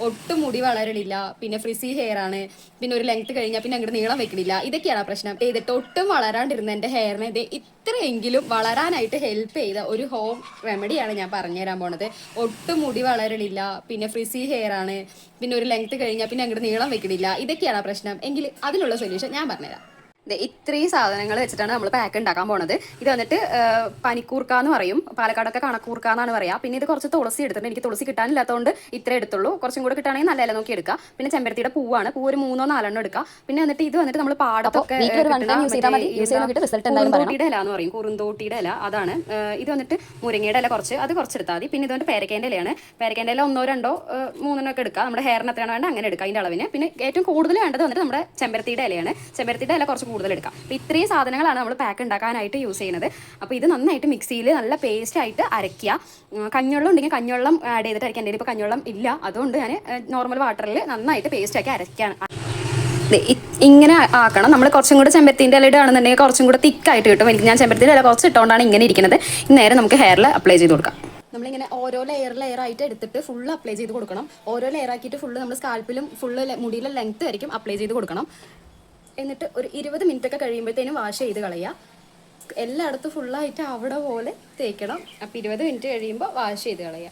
ഒട്ടും മുടി വളരണില്ല, പിന്നെ ഫ്രിസി ഹെയർ ആണ്, പിന്നെ ഒരു ലെങ്ത് കഴിഞ്ഞാൽ പിന്നെ അങ്ങോട്ട് നീളം വെക്കണില്ല. ഇതൊക്കെയാണ് പ്രശ്നം. ചെയ്തിട്ട് ഒട്ടും വളരാണ്ടിരുന്ന എൻ്റെ ഹെയറിനെ ഇത് ഇത്രയെങ്കിലും വളരാനായിട്ട് ഹെൽപ്പ് ചെയ്ത ഒരു ഹോം റെമഡിയാണ് ഞാൻ പറഞ്ഞുതരാൻ പോണത്. ഒട്ടും മുടി വളരണില്ല, പിന്നെ ഫ്രിസി ഹെയർ ആണ്, പിന്നെ ഒരു ലെങ്ത് കഴിഞ്ഞാൽ പിന്നെ അങ്ങോട്ട് നീളം വെക്കണില്ല. ഇതൊക്കെയാണ് പ്രശ്നം എങ്കിൽ അതിനുള്ള സൊല്യൂഷൻ ഞാൻ പറഞ്ഞുതരാം. ഇത്രയും സാധനങ്ങൾ വെച്ചിട്ടാണ് നമ്മൾ പാക്ക് ഉണ്ടാക്കാൻ പോണത്. ഇത് വന്നിട്ട് പനിക്കൂർക്ക എന്ന് പറയും, പാലക്കാടൊക്കെ കണക്കൂർക്ക എന്നാണ് പറയുക. പിന്നെ ഇത് കുറച്ച് തുളസി എടുത്തിട്ടുണ്ട്. എനിക്ക് തുളസി കിട്ടാനില്ലാത്തതുകൊണ്ട് ഇത്ര എടുത്തുള്ളൂ. കുറച്ചും കൂടെ കിട്ടുകയാണെങ്കിൽ നല്ല ഇല നോക്കി എടുക്കുക. പിന്നെ ചെമ്പരത്തിയുടെ പൂവാണ്, പൂ ഒരു 3-4 എടുക്കുക. പിന്നെ വന്നിട്ട് ഇത് വന്നിട്ട് നമ്മൾ പാടത്തൊക്കെ കുറുന്തോട്ടിയുടെ ഇല എന്ന് പറയും, കുറുന്തോട്ടിയുടെ ഇല അതാണ്. ഇത് വന്നിട്ട് മുരിങ്ങയുടെ ഇല അത് കുറച്ചെടുത്താൽ മതി. പിന്നെ ഇത് വന്നിട്ട് പേരക്കേൻ്റെ ഇലയാണ്. പേരക്കേൻ്റെ ഇല 1-2-3 ഒക്കെ എടുക്കുക. നമ്മുടെ ഹെയറിന് എത്രയാണ് വേണ്ട അങ്ങനെ എടുക്കുക അതിൻ്റെ അളവിന്. പിന്നെ ഏറ്റവും കൂടുതൽ വേണ്ടത് വന്നിട്ട് നമ്മുടെ ചെമ്പരത്തിയുടെ ഇലയാണ്. ചെമ്പരത്തിയുടെ ഇല കുറച്ച് കൂടുതൽ എടുക്കാം. അപ്പോൾ ഇത്രയും സാധനങ്ങളാണ് നമ്മൾ പാക്ക് ഉണ്ടാക്കാനായിട്ട് യൂസ് ചെയ്യുന്നത്. അപ്പോൾ ഇത് നന്നായിട്ട് മിക്സിയിൽ നല്ല പേസ്റ്റ് ആയിട്ട് അരയ്ക്കുക. കഞ്ഞുവെള്ളം ഉണ്ടെങ്കിൽ കഞ്ഞുവെള്ളം ആഡ് ചെയ്തിട്ട് അരയ്ക്കാൻ. എൻ്റെ ഇപ്പോൾ കഞ്ഞുവെള്ളം ഇല്ല, അതുകൊണ്ട് ഞാൻ നോർമൽ വാട്ടറിൽ നന്നായിട്ട് പേസ്റ്റ് ആക്കി അരയ്ക്കുകയാണ്. ഇങ്ങനെ ആക്കണം. നമ്മൾ കുറച്ചും കൂടെ ചെമ്പരത്തിൻ്റെ ഇല ഇടുകയാണെന്നുണ്ടെങ്കിൽ കുറച്ചും കൂടെ തിക്കായിട്ട് കിട്ടും. എനിക്ക് ഞാൻ ചെമ്പരത്തിൻ്റെ ഇല കുറച്ച് ഇട്ടുകൊണ്ടാണ് ഇങ്ങനെ ഇരിക്കുന്നത്. നേരെ നമുക്ക് ഹെയറിൽ അപ്ലൈ ചെയ്ത് കൊടുക്കാം. നമ്മളിങ്ങനെ ഓരോ ലെയർ ആയിട്ട് എടുത്തിട്ട് ഫുള്ള് അപ്ലൈ ചെയ്ത് കൊടുക്കണം. ഓരോ ലെയർ ആക്കിയിട്ട് ഫുള്ള് നമ്മൾ സ്കാൽപ്പിലും ഫുള്ള് മുടിയിലെ ലെങ്ത്ത് ആയിരിക്കും അപ്ലൈ ചെയ്ത് കൊടുക്കണം. എന്നിട്ട് ഒരു 20 മിനിറ്റ് ഒക്കെ കഴിയുമ്പോഴത്തേനും വാഷ് ചെയ്ത് കളയുക. എല്ലായിടത്തും ഫുള്ളായിട്ട് അവിടെ പോലെ തേക്കണം. അപ്പോൾ 20 മിനിറ്റ് കഴിയുമ്പോൾ വാഷ് ചെയ്ത് കളയുക.